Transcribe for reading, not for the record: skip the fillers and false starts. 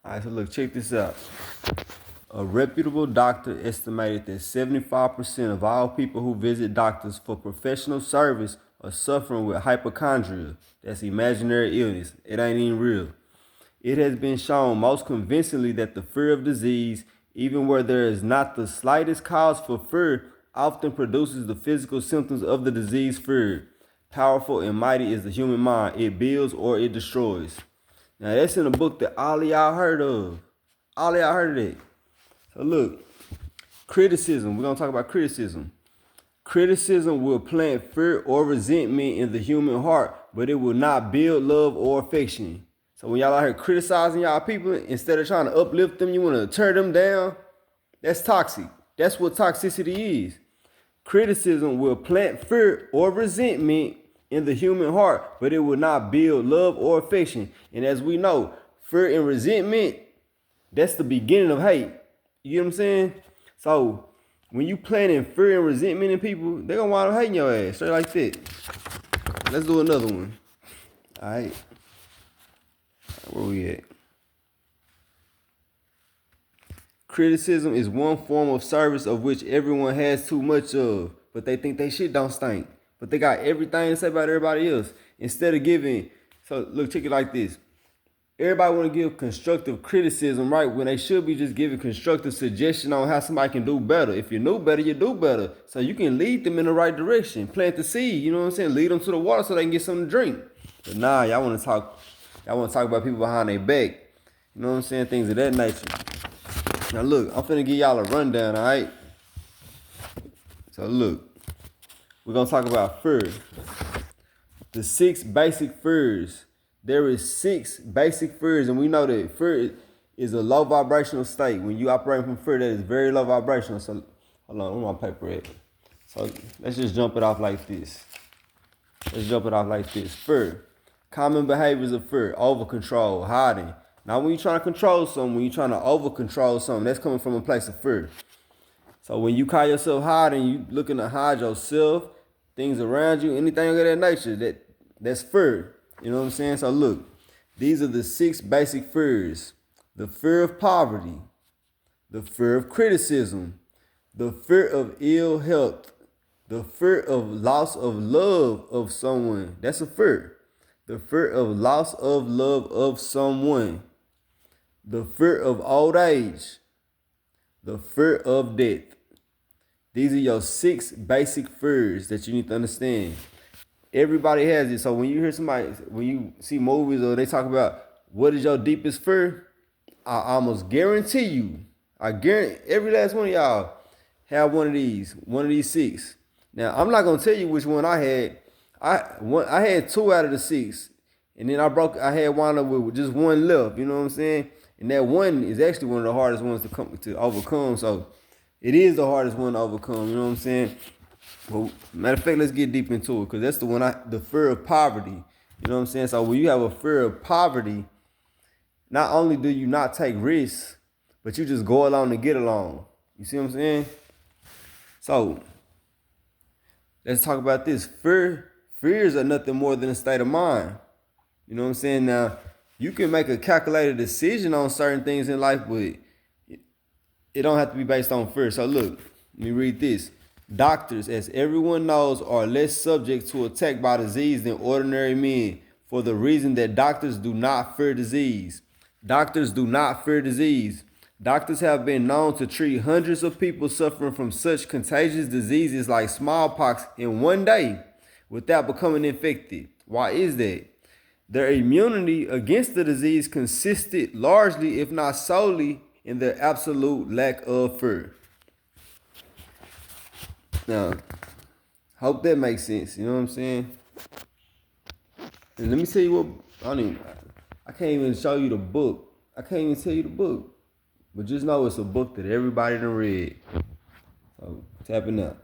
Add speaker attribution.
Speaker 1: All right, so look, check this out. A reputable doctor estimated that 75% of all people who visit doctors for professional service are suffering with hypochondria. That's imaginary illness. It ain't even real. It has been shown most convincingly that the fear of disease, even where there is not the slightest cause for fear, often produces the physical symptoms of the disease feared. Powerful and mighty is the human mind. It builds or it destroys. Now that's in a book that all of y'all heard of. All of y'all heard of it. So look, criticism. We're gonna talk about criticism. Criticism will plant fear or resentment in the human heart, but it will not build love or affection. So when y'all out here criticizing y'all people, instead of trying to uplift them, you want to tear them down. That's toxic. That's what toxicity is. Criticism will plant fear or resentment in the human heart, but it will not build love or affection. And as we know, fear and resentment, that's the beginning of hate. You know what I'm saying? So when you planting fear and resentment in people, they're gonna wind up hating your ass straight like that. Let's do another one. All right. Where we at? Criticism is one form of service of which everyone has too much of, but they think they shit don't stink. But they got everything to say about everybody else. Instead of giving, so look, check it like this. Everybody want to give constructive criticism, right? When they should be just giving constructive suggestion on how somebody can do better. If you know better, you do better. So you can lead them in the right direction. Plant the seed, you know what I'm saying? Lead them to the water so they can get something to drink. But nah, y'all want to talk about people behind their back. You know what I'm saying? Things of that nature. Now look, I'm finna give y'all a rundown, all right? So look, we're gonna talk about fear. The 6 basic fears. There is 6 basic fears, and we know that fear is a low vibrational state. When you operate from fear, that is very low vibrational. So, hold on, where my paper at? So, let's just jump it off like this. Fear. Common behaviors of fear: over control, hiding. Now, when you're trying to control something, when you're trying to over control something, that's coming from a place of fear. So, when you call yourself hiding, you looking to hide yourself, things around you, anything of that nature, that's fear. You know what I'm saying? So look, these are the 6 basic fears. The fear of poverty, the fear of criticism, the fear of ill health, the fear of loss of love of someone. That's a fear. The fear of loss of love of someone. The fear of old age. The fear of death. These are your 6 basic fears that you need to understand. Everybody has it. So when you hear somebody, when you see movies or they talk about what is your deepest fear, I almost guarantee you, I guarantee every last one of y'all have one of these 6. Now I'm not gonna tell you which one I had. I had 2 out of the 6, and then I had wound up with just one left. You know what I'm saying? And that one is actually one of the hardest ones to overcome. So it is the hardest one to overcome. You know what I'm saying? Well, matter of fact, let's get deep into it, because that's the fear of poverty. You know what I'm saying? So when you have a fear of poverty, not only do you not take risks, but you just go along to get along. You see what I'm saying? So let's talk about this. Fears are nothing more than a state of mind. You know what I'm saying? Now, you can make a calculated decision on certain things in life, but it don't have to be based on fear. So look, let me read this. Doctors, as everyone knows, are less subject to attack by disease than ordinary men, for the reason that doctors do not fear disease. Doctors do not fear disease. Doctors have been known to treat hundreds of people suffering from such contagious diseases like smallpox in one day without becoming infected. Why is that? Their immunity against the disease consisted largely, if not solely, in their absolute lack of fear. Now, hope that makes sense. You know what I'm saying? And let me tell you what, I can't even show you the book. I can't even tell you the book. But just know it's a book that everybody done read. So, tapping up.